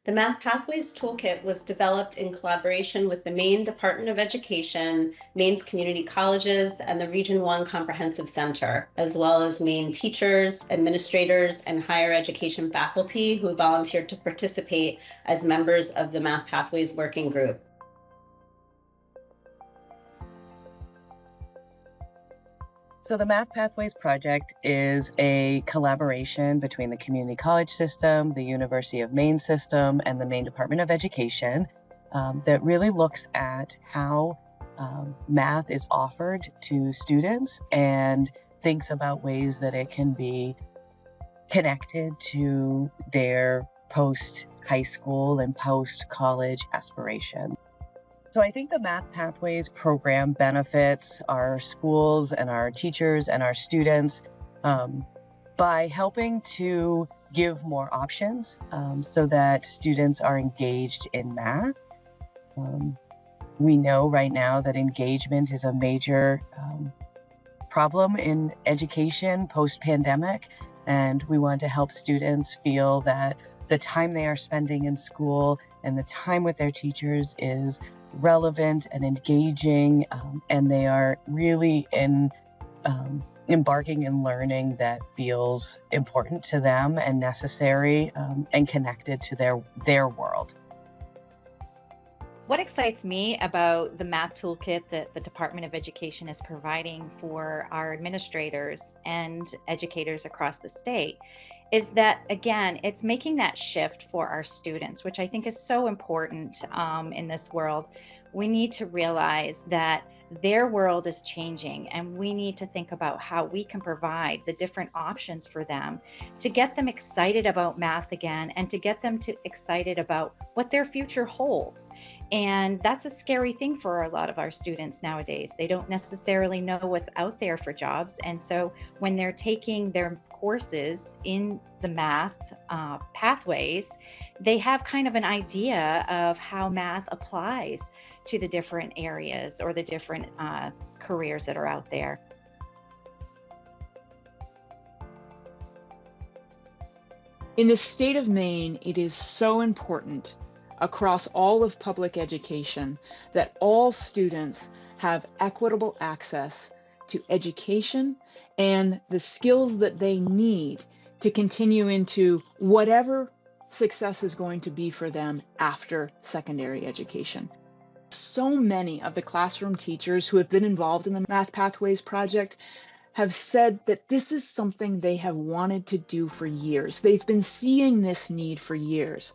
The Math Pathways Toolkit was developed in collaboration with the Maine Department of Education, Maine's community colleges, and the Region 1 Comprehensive Center, as well as Maine teachers, administrators, and higher education faculty who volunteered to participate as members of the Math Pathways Working Group. So the Math Pathways Project is a collaboration between the community college system, the University of Maine system, and the Maine Department of Education that really looks at how math is offered to students and thinks about ways that it can be connected to their post-high school and post-college aspirations. So I think the Math Pathways program benefits our schools and our teachers and our students by helping to give more options so that students are engaged in math. We know right now that engagement is a major problem in education post-pandemic, and we want to help students feel that the time they are spending in school and the time with their teachers is relevant and engaging, and they are really embarking in learning that feels important to them and necessary and connected to their world. What excites me about the math toolkit that the Department of Education is providing for our administrators and educators across the state is that, again, it's making that shift for our students, which I think is so important in this world. We need to realize that their world is changing, and we need to think about how we can provide the different options for them to get them excited about math again and to get them excited about what their future holds. And that's a scary thing for a lot of our students nowadays. They don't necessarily know what's out there for jobs. And so when they're taking their courses in the math pathways, they have kind of an idea of how math applies to the different areas or the different careers that are out there. In the state of Maine, it is so important across all of public education that all students have equitable access to education and the skills that they need to continue into whatever success is going to be for them after secondary education. So many of the classroom teachers who have been involved in the Math Pathways project have said that this is something they have wanted to do for years. They've been seeing this need for years.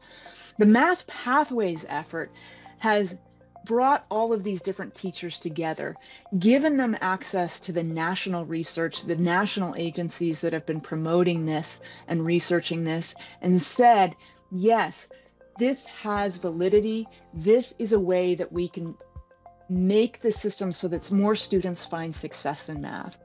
The Math Pathways effort has brought all of these different teachers together, given them access to the national research, the national agencies that have been promoting this and researching this, and said, yes, this has validity. This is a way that we can make the system so that more students find success in math.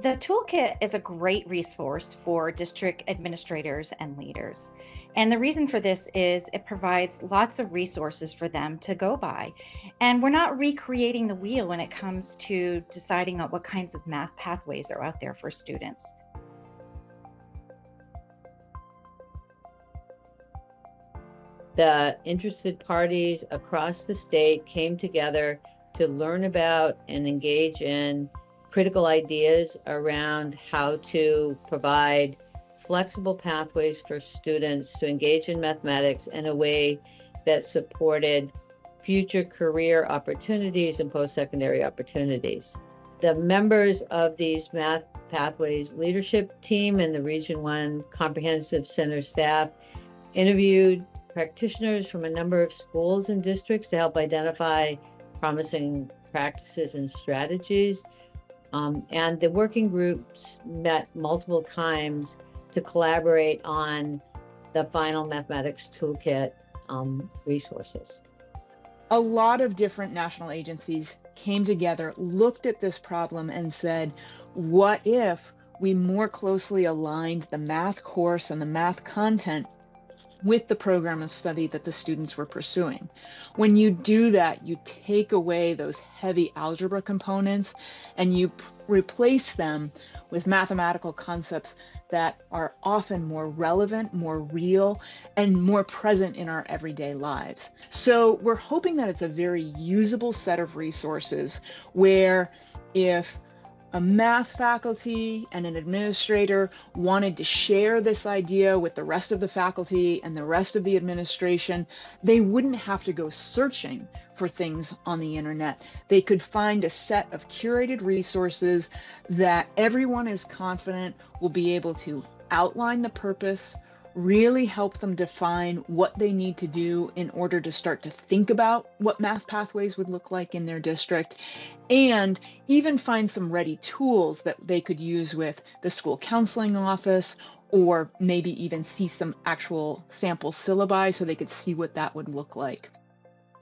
The toolkit is a great resource for district administrators and leaders. And the reason for this is it provides lots of resources for them to go by. And we're not recreating the wheel when it comes to deciding on what kinds of math pathways are out there for students. The interested parties across the state came together to learn about and engage in critical ideas around how to provide flexible pathways for students to engage in mathematics in a way that supported future career opportunities and post-secondary opportunities. The members of these Math Pathways leadership team and the Region 1 Comprehensive Center staff interviewed practitioners from a number of schools and districts to help identify promising practices and strategies. And the working groups met multiple times to collaborate on the final mathematics toolkit resources. A lot of different national agencies came together, looked at this problem and said, what if we more closely aligned the math course and the math content with the program of study that the students were pursuing? When you do that, you take away those heavy algebra components and you replace them with mathematical concepts that are often more relevant, more real, and more present in our everyday lives. So we're hoping that it's a very usable set of resources where if a math faculty and an administrator wanted to share this idea with the rest of the faculty and the rest of the administration, they wouldn't have to go searching for things on the internet. They could find a set of curated resources that everyone is confident will be able to outline the purpose, really help them define what they need to do in order to start to think about what math pathways would look like in their district, and even find some ready tools that they could use with the school counseling office, or maybe even see some actual sample syllabi so they could see what that would look like.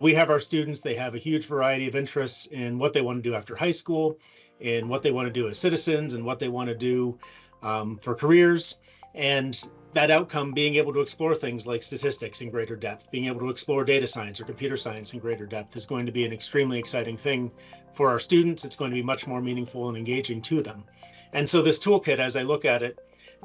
We have our students, they have a huge variety of interests in what they want to do after high school, in what they want to do as citizens, and what they want to do for careers. And that outcome, being able to explore things like statistics in greater depth, being able to explore data science or computer science in greater depth, is going to be an extremely exciting thing for our students. It's going to be much more meaningful and engaging to them. And so this toolkit, as I look at it,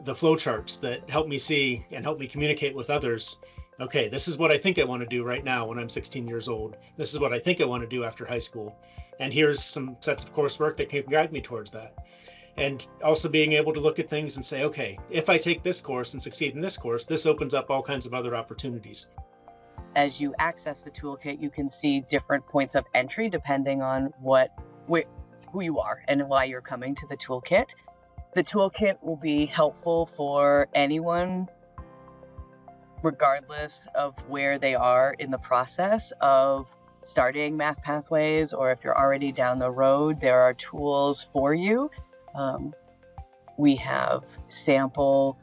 the flowcharts that help me see and help me communicate with others, okay, this is what I think I want to do right now when I'm 16 years old. This is what I think I want to do after high school. And here's some sets of coursework that can guide me towards that. And also being able to look at things and say, okay, if I take this course and succeed in this course, this opens up all kinds of other opportunities. As you access the toolkit, you can see different points of entry depending on who you are and why you're coming to the toolkit. The toolkit will be helpful for anyone, regardless of where they are in the process of starting math pathways, or if you're already down the road, there are tools for you. We have sample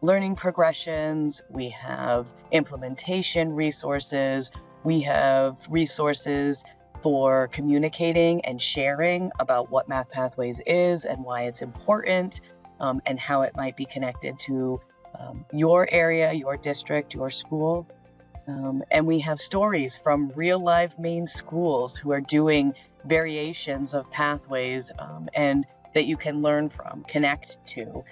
learning progressions, we have implementation resources, we have resources for communicating and sharing about what Math Pathways is and why it's important, and how it might be connected to your area, your district, your school. And we have stories from real live Maine schools who are doing variations of pathways, and that you can learn from, connect to,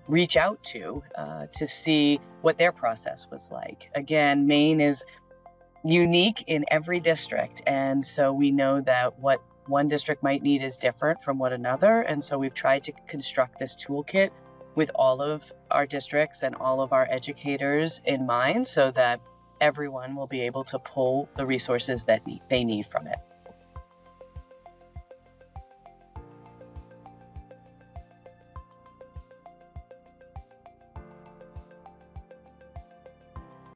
reach out to see what their process was like. Again, Maine is unique in every district, and so we know that what one district might need is different from what another, and so we've tried to construct this toolkit with all of our districts and all of our educators in mind so that everyone will be able to pull the resources that they need from it.